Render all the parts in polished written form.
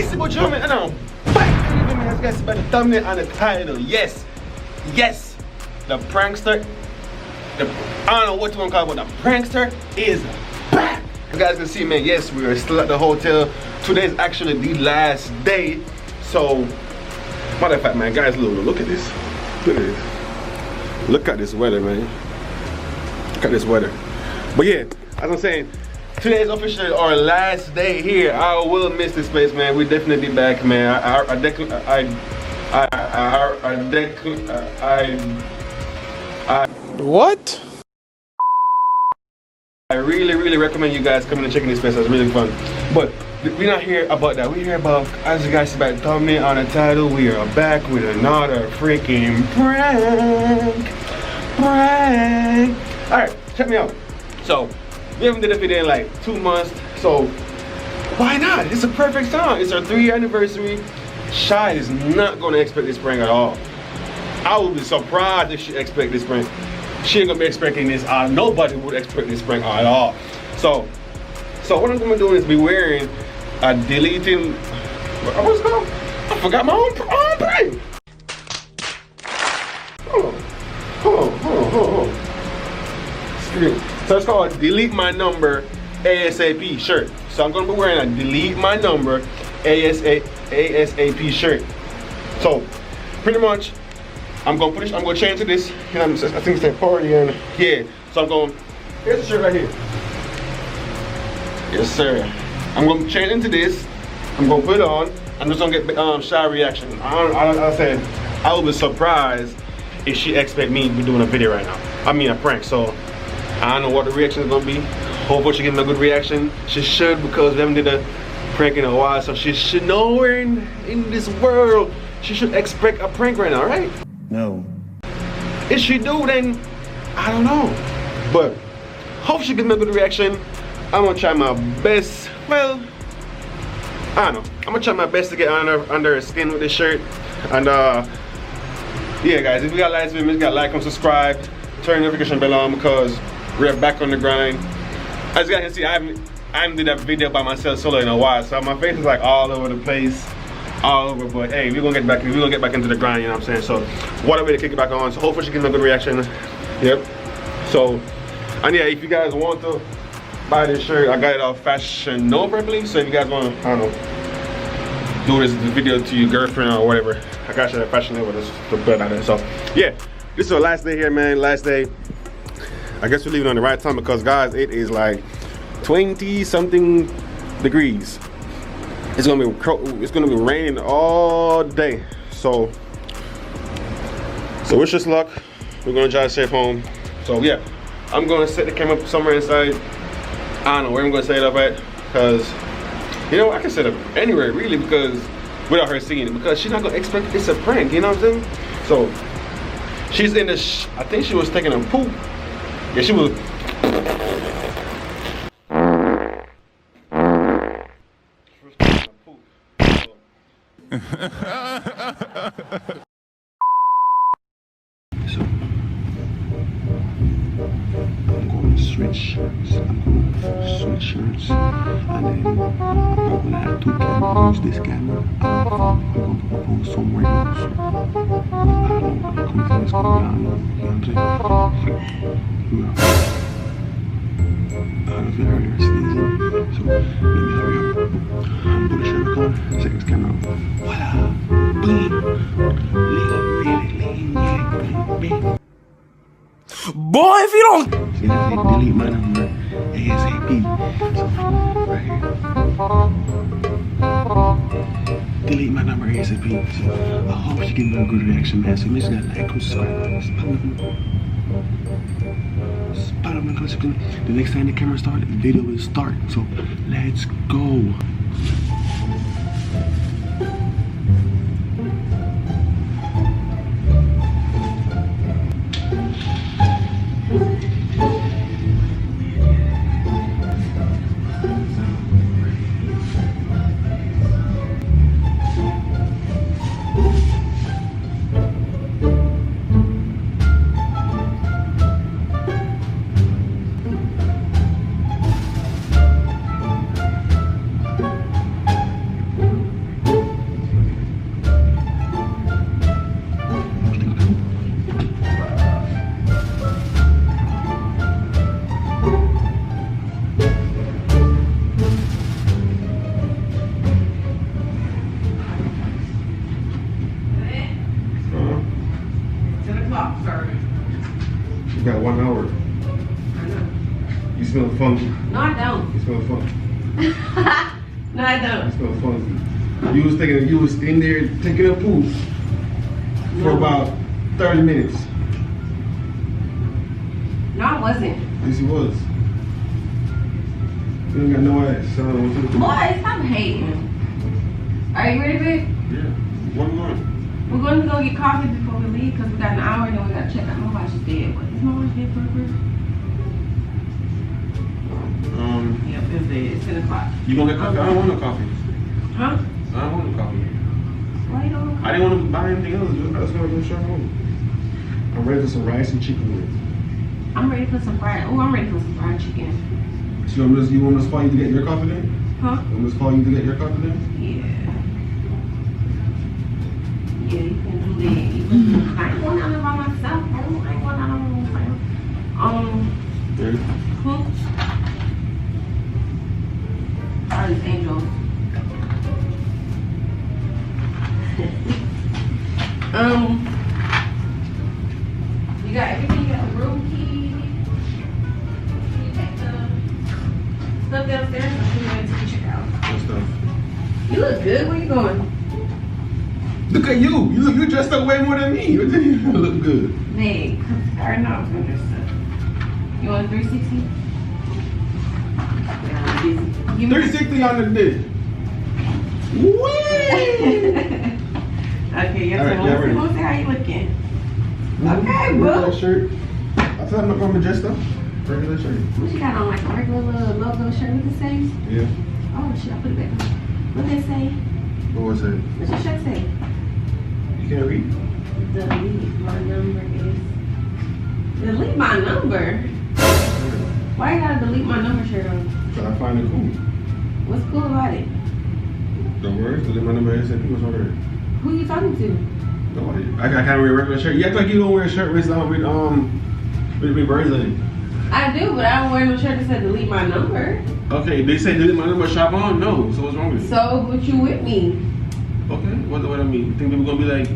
It's about German, and I'm back. As you guys see by the thumbnail and the title, yes, the prankster, I don't know what you want to call it, but the prankster is back. You guys can see, man, yes, we are still at the hotel. Today is actually the last day. So, matter of fact, man, guys, look at this. Look at this. Look at this weather, man. Look at this weather. But yeah, as I'm saying, today is officially our last day here. I will miss this place, man. We're definitely back, man. What? I really recommend you guys coming and checking this place. It's really fun. But we're not here about that. We're here about, as you guys see by the thumbnail on the title, we are back with another freaking prank. Alright, check me out. So, we haven't did a video in like 2 months, so why not? It's a perfect time. It's our 3-year anniversary. Shy is not gonna expect this prank at all. I would be surprised if she expect this prank. She ain't gonna be expecting this. Nobody would expect this prank at all. So what I'm gonna do is be wearing a deleting. What's it called? I forgot my own prank. Hold on. So it's called Delete My Number ASAP shirt. So I'm gonna be wearing a Delete My Number ASAP shirt. So pretty much I'm gonna change to this. You know, I think it's that party and yeah. So I'm going. Here's the shirt right here. Yes, sir. I'm gonna change into this. I'm gonna put it on. I'm just gonna get shy reaction. I said I will be surprised if she expect me to be doing a video right now. I mean a prank. So I don't know what the reaction is gonna be. Hopefully she gives me a good reaction. She should, because we haven't did a prank in a while. So she should know we're in this world. She should expect a prank right now, right? No. If she do, then I don't know. But hope she gives me a good reaction. I'm gonna try my best. Well, I don't know. I'm gonna try my best to get under her skin with this shirt. And yeah, guys, if you got likes, you gotta like and subscribe. Turn the notification bell on because we're back on the grind. As you guys can see, I haven't did that video by myself solo in a while, so my face is like all over the place. All over, but hey, we're gonna get back into the grind, you know what I'm saying? So what a way to kick it back on. So hopefully she gives me a good reaction. Yep. So, and yeah, if you guys want to buy this shirt, I got it off Fashion Nova, I believe. So if you guys want to, I don't know, do this video to your girlfriend or whatever, I got you at Fashion Nova. That's the bed out there. So yeah, this is our last day here, man. Last day. I guess we're leaving on the right time because, guys, it is like 20-something degrees. It's gonna be raining all day. So wish us luck. We're gonna drive safe home. So yeah, I'm gonna set the camera up somewhere inside. I don't know where I'm gonna set it up at, because you know I can set it up anywhere really, because without her seeing it, because she's not gonna expect it's a prank. You know what I'm saying? So she's in the. I think she was taking a poop. Yeah, she was. So I'm going to switch shirts. And then I'm gonna have 2 cameras. Use this camera. I'm gonna post somewhere else. I don't know what content going on. You know what I'm saying? I don't know if you heard her sneezing. So let me hurry up. Put the shirt on. Check this camera out. Voila! Boom! Lean. Boy, if you don't. See that? They delete my number ASAP. So right here. Delete my number ASAP. So I hope she gives me a good reaction, man. So make sure that like and subscribe. The next time the camera starts, the video will start. So let's go. smells funky. No, I don't. It smells funky. No, I It don't. smells funky. You was in there taking a poop for about 30 minutes. No, I wasn't. Yes, he was. You ain't got no ass. So I don't want you to. Boy, stop hating. Are you ready, babe? Yeah. One more. We're going to go get coffee before we leave because we got an hour and then we got to check out. My watch is dead. But is my watch dead for real? Yep, it's dead. It's 10 o'clock. You gonna get coffee? I don't want no coffee. Huh? I don't want no coffee. Why you don't want I didn't want to buy anything else. That's what I'm going to show home. I'm ready for some rice and chicken wings. I'm ready for some fried. Oh, I'm ready for some fried chicken. So you want me to call you to get your coffee then? Huh? You want me to call you to get your coffee then? Yeah. Yeah, you can do that. I ain't going down there by myself. I ain't going down there by myself. Yeah. All these angels. You got everything. You got the room key. You take the stuff downstairs. I'm going to check out. What stuff? You look good. Where you going? Look at you. You dressed up way more than me. You look good. Hey, starting off with your stuff. You want 360? Yeah, I'm busy. Give me 360 on the dick. Whee! Okay, yes, All right, I yeah, want to see how you looking. Okay, Regular boo. shirt. I thought I'm not going to Majestic. Regular shirt. What you got on, like a regular little logo shirt with the same? Yeah. Oh, shit, I put it back on. What did it say? What was it? What's your shirt say? You can't read? Delete my number is... Delete my number? Why you gotta delete my number shirt on? So I find it cool. What's cool about it? Don't worry. Delete my number. ASAP. What's over there? Who you talking to? Nobody. I can't wear a regular shirt. You act like you don't wear a shirt with birds in it. I do, but I don't wear no shirt that said delete my number. Okay, they say delete my number, shop on? No. So what's wrong with you? So, what you with me? Okay, what I mean? You think people gonna be like,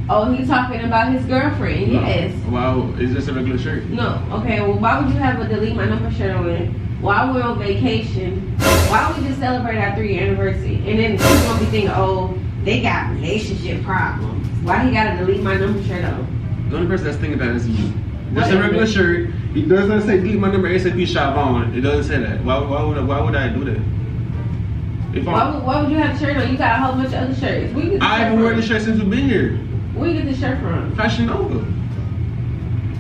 Oh, he's talking about his girlfriend, yes. wow, is this a regular shirt? No, okay, well, why would you have a delete my number shirt on it? While we're on vacation, why don't we just celebrate our 3-year anniversary? And then people gonna be thinking, oh, they got relationship problems. Why he gotta delete my number shirt on? The only person that's thinking that is you. That's a Whatever. regular shirt. It doesn't say delete my number, ASAP shop on. It doesn't say that. Why would I do that? If Why would you have a shirt on? You got a whole bunch of other shirts. Where you get the I shirt haven't worn from? this shirt since we've been here. Where you get this shirt from? Fashion Nova.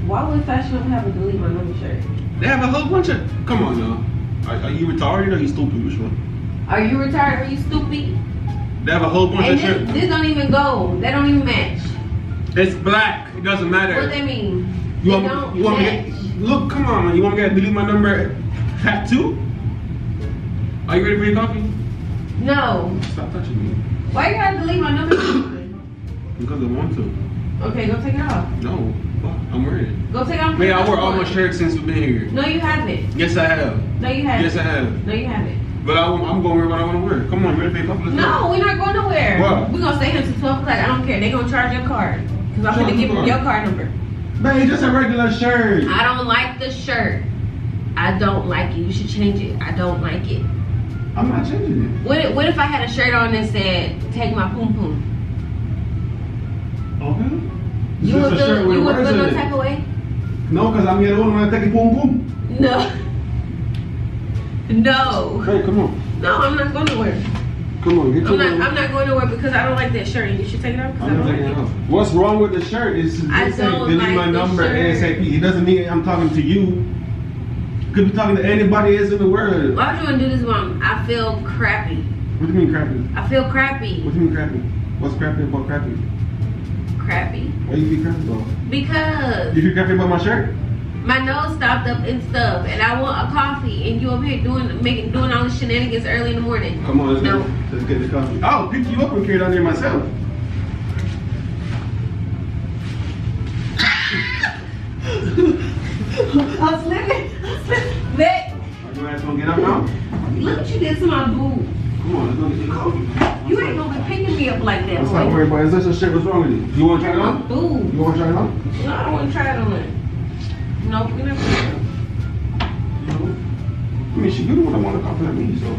Why would Fashion Nova have a delete my number shirt? They have a whole bunch of. Come on now. Are you retarded or you stupid? Which one? Are you retired? Are you stupid? They have a whole bunch And of shirts. this don't even go. They don't even match. It's black. It doesn't matter. What they mean? You They want don't me match. to look? Come on, man. You want me to delete my number tattoo? Are you ready for your coffee? No. Stop touching me. Why you gotta delete my number? Because I want to. Okay, go take it off. No, I'm wearing Go take it off. it. Man, I wore all my shirts since we've been here. No, you haven't. Yes, I have. No, you haven't. Yes, I have. No, you haven't. But I'm going to wear what I want to wear. Come on, ready for your coffee? Let's No, we're not going nowhere. What? We're gonna stay here until 12 o'clock. I don't care. They're gonna charge your card. Because I'm Charge gonna give the them card. your card number. go. Man, it's just a regular shirt. I don't like the shirt. I don't like it. You should change it. I don't like it. I'm not changing it. What if I had a shirt on that said, take my poom poom? Okay. It's You just would a shirt feel, with you would words feel in no it. type of way? No, because I'm the other one when I take it boom boom. No. No. Hey, come on. No, I'm not going nowhere. Come on, get your I'm not going nowhere because I don't like that shirt. And you should take it off because I I'm don't not like taking it it. off. What's wrong with the shirt? It's just I saying, don't delete like my the number shirt. ASAP. It doesn't mean I'm talking to you. Could be talking to anybody else in the world. Why would you want to do this one? I feel crappy. What do you mean crappy? I feel crappy. What do you mean crappy? What's crappy about crappy? Crappy. Why you be crappy about? Because You feel crappy about my shirt? my nose stopped up and stuff, and I want a coffee, and you up here doing all the shenanigans early in the morning. Come on, No. let's get the coffee. I'll pick you up and carry it down there myself. I'm slipping. Vic, Are you guys gonna get up now? look what you did to my boo. Come on, let's go get the coffee. You ain't gonna be picking me up like that, Let's not boy. worry about it. Is this a shit? What's wrong with you? You wanna try it My on? boo. You wanna try it on? No, I want to try it on it. No, we're not gonna. No. mean, she really wanna compliment me, so.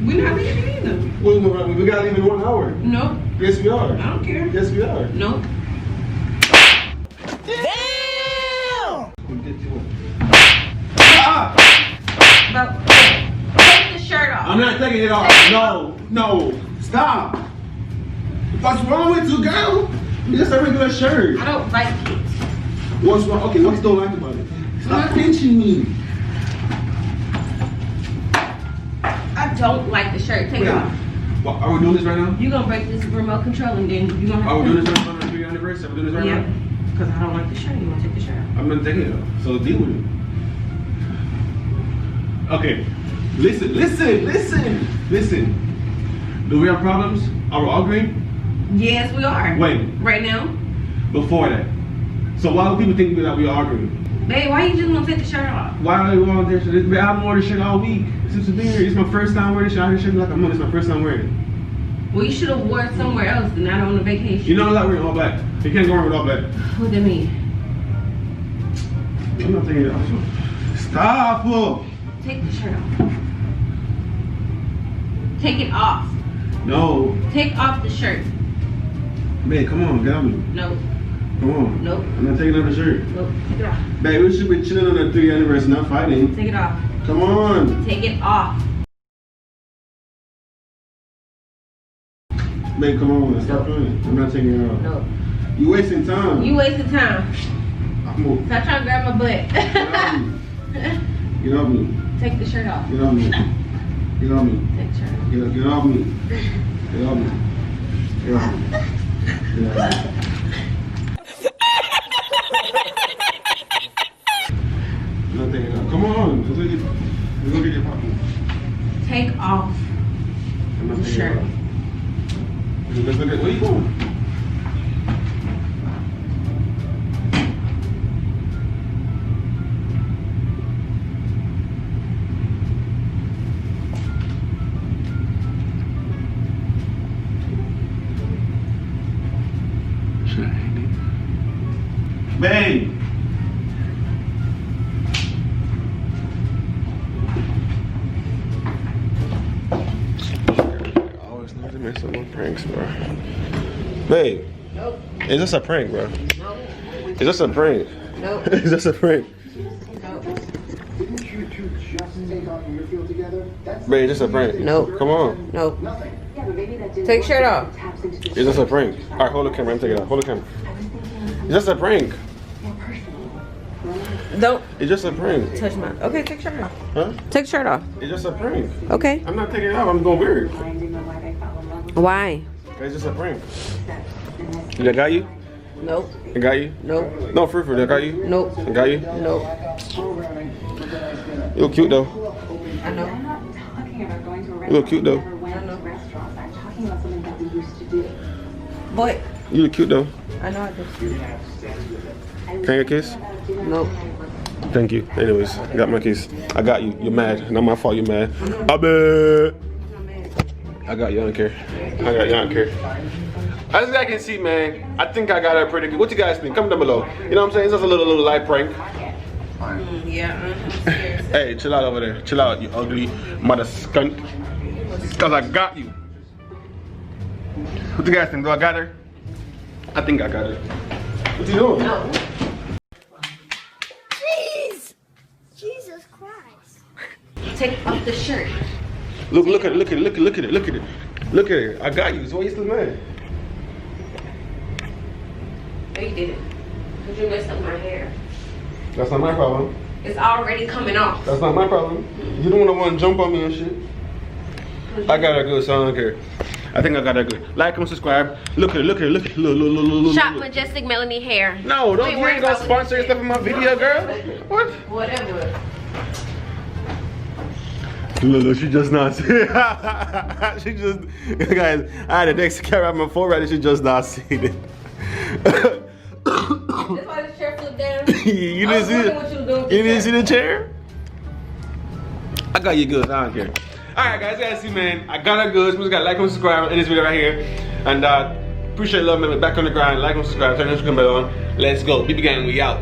We're not leaving either. Well, we gotta leave in 1 hour. No. Yes, we are. I don't care. Yes, we are. No. But take the shirt off. I'm not taking it off. No. Stop. What's wrong with you, girl? It's just a regular shirt. I don't like it. What's wrong? Okay, what you don't like about it? Stop pinching me. I don't like the shirt. Take it off. What, are we doing this right now? You're gonna break this remote control and then you're gonna have Are we to. doing this right now on our 3rd anniversary? Are we doing this right Yeah. now? Because I don't like the shirt. You wanna take the shirt off? I'm not taking it off. So deal with it. Okay. Listen. Do we have problems? Are we arguing? Yes, we are. When? Right now. Before that. So why do people think that we are arguing? Babe, why you just wanna take the shirt off? Why are we on this? I've worn this shit all week. Since it's been here. It's my first time wearing this shit. I shouldn't like a month. It's my first time wearing it. Well, you should have worn it somewhere else and not on the vacation. You know I'm not wearing all black. You can't go around with all black. What do that mean? I'm not taking it off. Stop! Take the shirt off. Take it off. No. Take off the shirt. Babe, come on, get on me. No. Come on. Nope. I'm not taking off the shirt. Nope. Take it off. Babe, we should be chilling on the 3rd anniversary, not fighting. Take it off. Come on. Take it off. Babe, come on. Stop playing. I'm not taking it off. No. You wasting time. You wasted time. I'm over. Stop trying to grab my butt. Get off me. Take the shirt off. Get off me. Get off me. Take the shirt off. Get off me. Get off me. Get off me. Get off me. I'm not taking it off. Come on. Let's go get your popcorn. Take off I'm not the taking shirt. it off. Let's look at where you going? Should I hang it? Babe! I always love to mess up my pranks, bro. Babe, Nope. it's just a prank, bro. Nope. It's just a prank. Nope. It's just a prank. Nope. Didn't you two just take on your field together? That's Babe, it's just a prank. Nope. Come on. Nope. nothing. Take your shirt off. It's just a prank. Alright, hold the camera. I'm taking it out. Hold the camera. It's just a prank. Don't It's just a prank. touch my. Okay, take your shirt off. Huh? Take your shirt off. It's just a prank. Okay. I'm not taking it off. I'm going weird. Why? It's just a prank. That got you? Nope. It got you? Nope. No, for that got you? Nope. It got you? Nope. You look cute though. I know. I'm not talking about going to a You look cute though. restaurant. Never went to restaurants. I'm talking about something that we used to do. Boy, You look cute though. I know I do. Can I get a kiss? Nope. Thank you. Anyways, I got my kiss. I got you. You're mad. Not my fault. You're mad. I bet. I got you. I don't care. I got you. I don't care. As I can see, man, I think I got her pretty good. What you guys think? Comment down below. You know what I'm saying? It's just a little light prank. Yeah. Hey, chill out over there. Chill out, you ugly mother skunt. Cause I got you. What you guys think? Do I got her? I think I got her. What you doing? No. Jeez! Jesus Christ. Take off the shirt. Look at it. Look at it. Look at it. Look at it. Look at it. I got you. So why you still mad? No, you didn't. Because you messed up my hair. That's not my problem. It's already coming off. That's not my problem. You don't want to jump on me and shit. I got her good, so I don't care. I think I got her good. Like and subscribe. Look at it. Look at it. Look at it. Look. Shop Majestic Melanie hair. No, don't Wait, you worry ain't gonna about sponsor it. stuff in my video, girl. What? Whatever. Look, she just not see it. She just, guys, I had a next camera on my phone right and she just not seen it. That's why the chair flipped down. You I didn't was see wondering it? what you were doing with You the didn't see chair. the chair? I got you good, I don't care. Alright guys, you guys see, man, I got her good. Please gotta like and subscribe in this video right here. And appreciate love, man. We're back on the grind. Like and subscribe, turn the notification bell on. Let's go. BB Gang, we out.